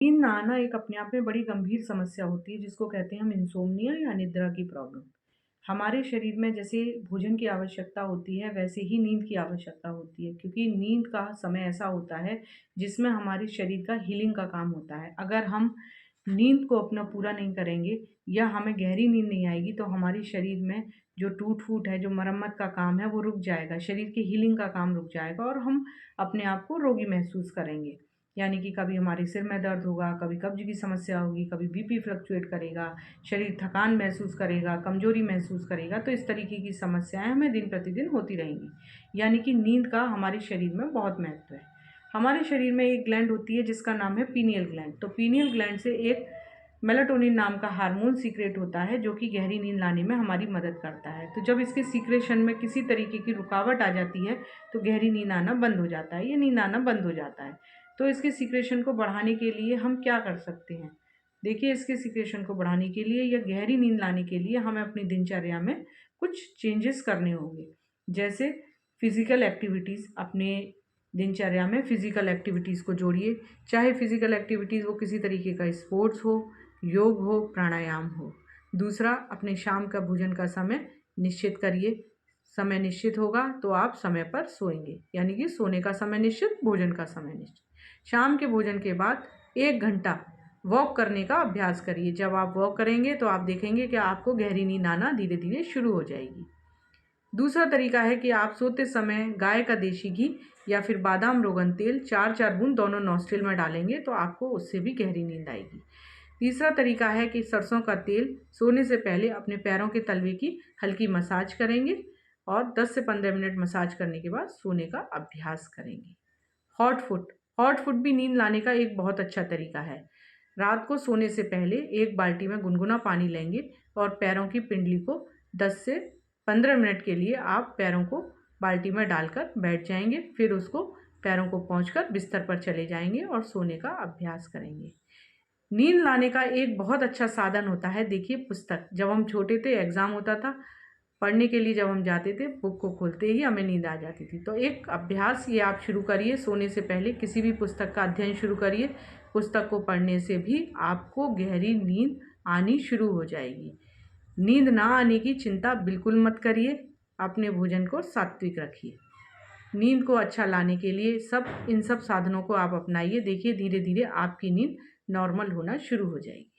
नींद ना आना एक अपने आप में बड़ी गंभीर समस्या होती है जिसको कहते हैं हम इंसोम्निया या निद्रा की प्रॉब्लम। हमारे शरीर में जैसे भोजन की आवश्यकता होती है वैसे ही नींद की आवश्यकता होती है क्योंकि नींद का समय ऐसा होता है जिसमें हमारे शरीर का हीलिंग का काम होता है। अगर हम नींद को अपना पूरा नहीं करेंगे या हमें गहरी नींद नहीं आएगी तो हमारे शरीर में जो टूट-फूट है, जो मरम्मत का काम है वो रुक जाएगा, शरीर की हीलिंग का काम रुक जाएगा और हम अपने आप को रोगी महसूस करेंगे। यानी कि कभी हमारे सिर में दर्द होगा, कभी कब्ज़ की समस्या होगी, कभी बीपी फ्लक्चुएट करेगा, शरीर थकान महसूस करेगा, कमज़ोरी महसूस करेगा, तो इस तरीके की समस्याएँ हमें दिन प्रतिदिन होती रहेंगी। यानी कि नींद का हमारे शरीर में बहुत महत्व है। हमारे शरीर में एक ग्लैंड होती है जिसका नाम है पीनियल ग्लैंड। तो पीनियल ग्लैंड से एक मेलाटोनिन नाम का हार्मोन सीक्रेट होता है जो कि गहरी नींद लाने में हमारी मदद करता है। तो जब इसके सीक्रेशन में किसी तरीके की रुकावट आ जाती है तो गहरी नींद आना बंद हो जाता है, या नींद आना बंद हो जाता है। तो इसके सीक्रेशन को बढ़ाने के लिए हम क्या कर सकते हैं? देखिए, इसके सीक्रेशन को बढ़ाने के लिए या गहरी नींद लाने के लिए हमें अपनी दिनचर्या में कुछ चेंजेस करने होंगे। जैसे फिज़िकल एक्टिविटीज़, अपने दिनचर्या में फिज़िकल एक्टिविटीज़ को जोड़िए। चाहे फिज़िकल एक्टिविटीज़ वो किसी तरीके का स्पोर्ट्स हो, योग हो, प्राणायाम हो। दूसरा, अपने शाम का भोजन का समय निश्चित करिए। समय निश्चित होगा तो आप समय पर सोएँगे, यानी कि सोने का समय निश्चित, भोजन का समय निश्चित। शाम के भोजन के बाद 1 घंटा वॉक करने का अभ्यास करिए। जब आप वॉक करेंगे तो आप देखेंगे कि आपको गहरी नींद आना धीरे-धीरे शुरू हो जाएगी। दूसरा तरीका है कि आप सोते समय गाय का देशी घी या फिर बादाम रोगन तेल 4-4 बूंद दोनों नॉस्ट्रिल में डालेंगे तो आपको उससे भी गहरी नींद आएगी। तीसरा तरीका है कि सरसों का तेल सोने से पहले अपने पैरों के तलवे की हल्की मसाज करेंगे और 10 से 15 मिनट मसाज करने के बाद सोने का अभ्यास करेंगे। हॉट फुट, हॉट फुट भी नींद लाने का एक बहुत अच्छा तरीका है। रात को सोने से पहले एक बाल्टी में गुनगुना पानी लेंगे और पैरों की पिंडली को 10 से 15 मिनट के लिए आप पैरों को बाल्टी में डालकर बैठ जाएंगे। फिर उसको पैरों को पोंछकर बिस्तर पर चले जाएंगे और सोने का अभ्यास करेंगे। नींद लाने का एक बहुत अच्छा साधन होता है, देखिए, पुस्तक। जब हम छोटे थे, एग्ज़ाम होता था, पढ़ने के लिए जब हम जाते थे, बुक को खोलते ही हमें नींद आ जाती थी। तो एक अभ्यास ये आप शुरू करिए, सोने से पहले किसी भी पुस्तक का अध्ययन शुरू करिए। पुस्तक को पढ़ने से भी आपको गहरी नींद आनी शुरू हो जाएगी। नींद ना आने की चिंता बिल्कुल मत करिए, अपने भोजन को सात्विक रखिए। नींद को अच्छा लाने के लिए इन सब साधनों को आप अपनाइए। देखिए, धीरे धीरे आपकी नींद नॉर्मल होना शुरू हो जाएगी।